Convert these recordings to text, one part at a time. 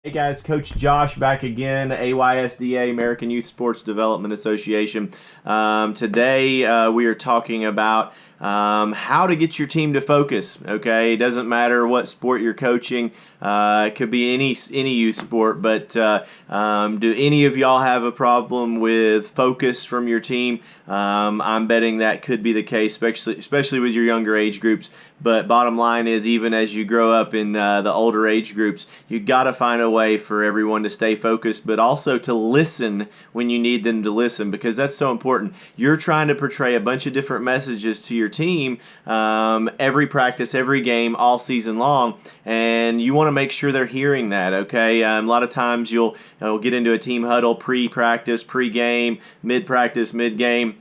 Hey guys, Coach Josh back again, AYSDA, American Youth Sports Development Association. Today we are talking about how to get your team to focus. Okay, it doesn't matter what sport you're coaching. It could be any youth sport, but do any of y'all have a problem with focus from your team? I'm betting that could be the case, especially with your younger age groups. But bottom line is, even as you grow up in the older age groups, you got to find a way for everyone to stay focused, but also to listen when you need them to listen, because that's so important. You're trying to portray a bunch of different messages to your team every practice, every game, all season long, and you want to make sure they're hearing that. Okay, a lot of times you'll get into a team huddle pre-practice, pre-game, mid-practice, mid-game,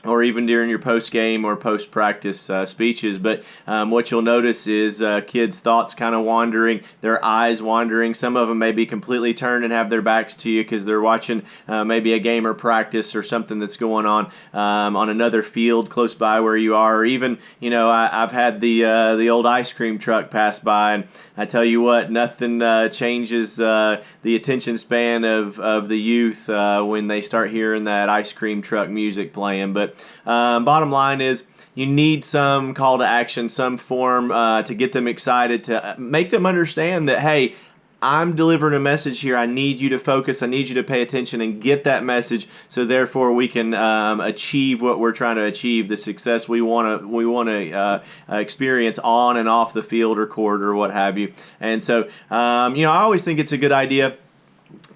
or even during your post-game or post-practice speeches. But what you'll notice is kids' thoughts kind of wandering, their eyes wandering. Some of them may be completely turned and have their backs to you because they're watching maybe a game or practice or something that's going on another field close by where you are. Or even, I've had the old ice cream truck pass by, and I tell you what, nothing changes the attention span of the youth when they start hearing that ice cream truck music playing. But bottom line is, you need some call to action, some form to get them excited, to make them understand that, hey, I'm delivering a message here. I need you to focus. I need you to pay attention and get that message, so therefore we can achieve what we're trying to achieve, the success we want to experience on and off the field or court or what have you. And so, I always think it's a good idea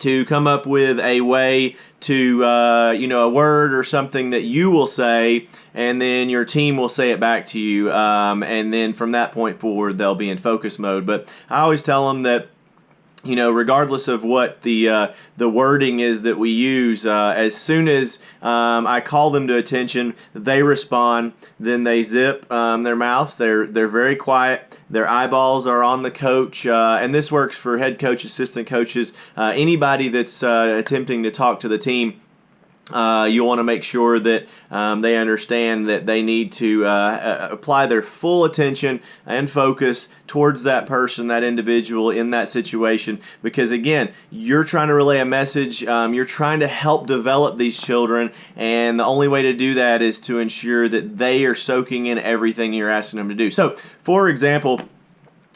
to come up with a way to, a word or something that you will say, and then your team will say it back to you, and then from that point forward, they'll be in focus mode. But I always tell them that, regardless of what the wording is that we use, as soon as I call them to attention, they respond. Then they zip their mouths. They're very quiet. Their eyeballs are on the coach, and this works for head coach, assistant coaches, anybody that's attempting to talk to the team. You want to make sure that they understand that they need to apply their full attention and focus towards that person, that individual in that situation, because again, you're trying to relay a message, you're trying to help develop these children, and the only way to do that is to ensure that they are soaking in everything you're asking them to do. So, for example,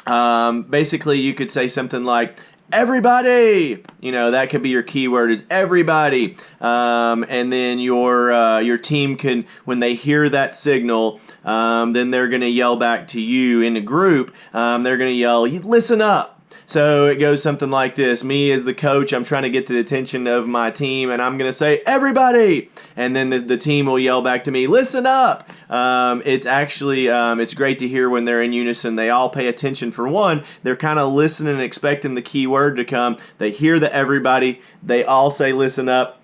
basically you could say something like, everybody, that could be your keyword, is everybody, and then your team can, when they hear that signal, then they're going to yell back to you in a group. They're going to yell, listen up. So it goes something like this. Me as the coach, I'm trying to get the attention of my team, and I'm going to say, everybody! And then the team will yell back to me, listen up! It's actually, it's great to hear when they're in unison. They all pay attention. For one, they're kind of listening and expecting the key word to come. They hear the everybody. They all say, listen up.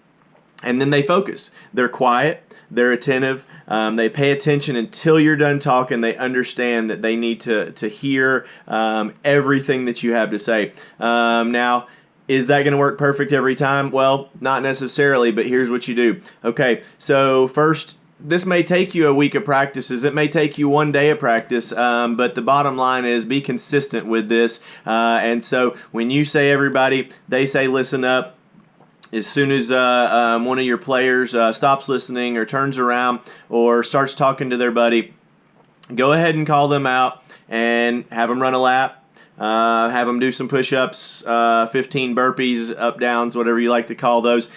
And then they focus. They're quiet. They're attentive. They pay attention until you're done talking. They understand that they need to hear everything that you have to say. Now, is that going to work perfect every time? Well, not necessarily, but here's what you do. Okay, so first, this may take you a week of practices. It may take you one day of practice, but the bottom line is, be consistent with this. And so when you say everybody, they say listen up. As soon as one of your players stops listening or turns around or starts talking to their buddy, go ahead and call them out and have them run a lap. Have them do some push-ups, 15 burpees, up-downs, whatever you like to call those.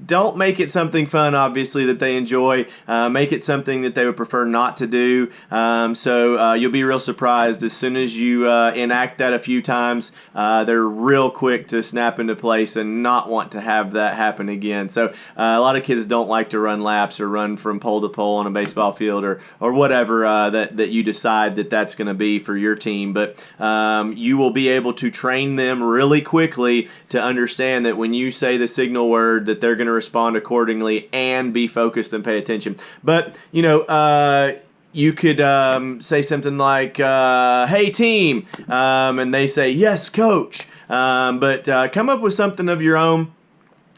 Don't make it something fun, obviously, that they enjoy. Make it something that they would prefer not to do. So you'll be real surprised. As soon as you enact that a few times, they're real quick to snap into place and not want to have that happen again. So a lot of kids don't like to run laps or run from pole to pole on a baseball field or whatever that you decide that's going to be for your team. But you will be able to train them really quickly to understand that when you say the signal word, that they're going to respond accordingly and be focused and pay attention. But, you could say something like, hey, team, and they say, yes, coach. But come up with something of your own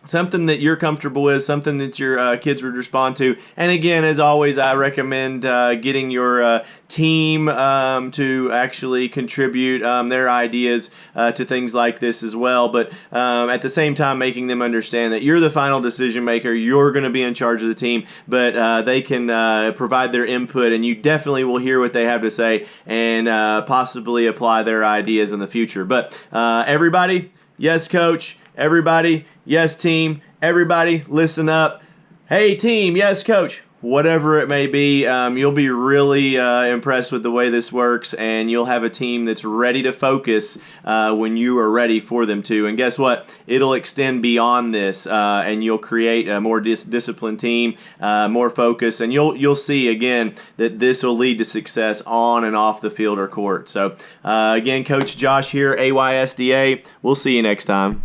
something that you're comfortable with, something that your kids would respond to. And again, as always, I recommend getting your team to actually contribute their ideas to things like this as well. But at the same time, making them understand that you're the final decision maker, you're going to be in charge of the team, but they can provide their input, and you definitely will hear what they have to say and possibly apply their ideas in the future. But everybody, yes, coach. Everybody, yes, team. Everybody, listen up. Hey, team, yes, coach. Whatever it may be, you'll be really impressed with the way this works, and you'll have a team that's ready to focus when you are ready for them to. And guess what? It'll extend beyond this, and you'll create a more disciplined team, more focus, and you'll see again that this will lead to success on and off the field or court. So again, Coach Josh here, AYSDA. We'll see you next time.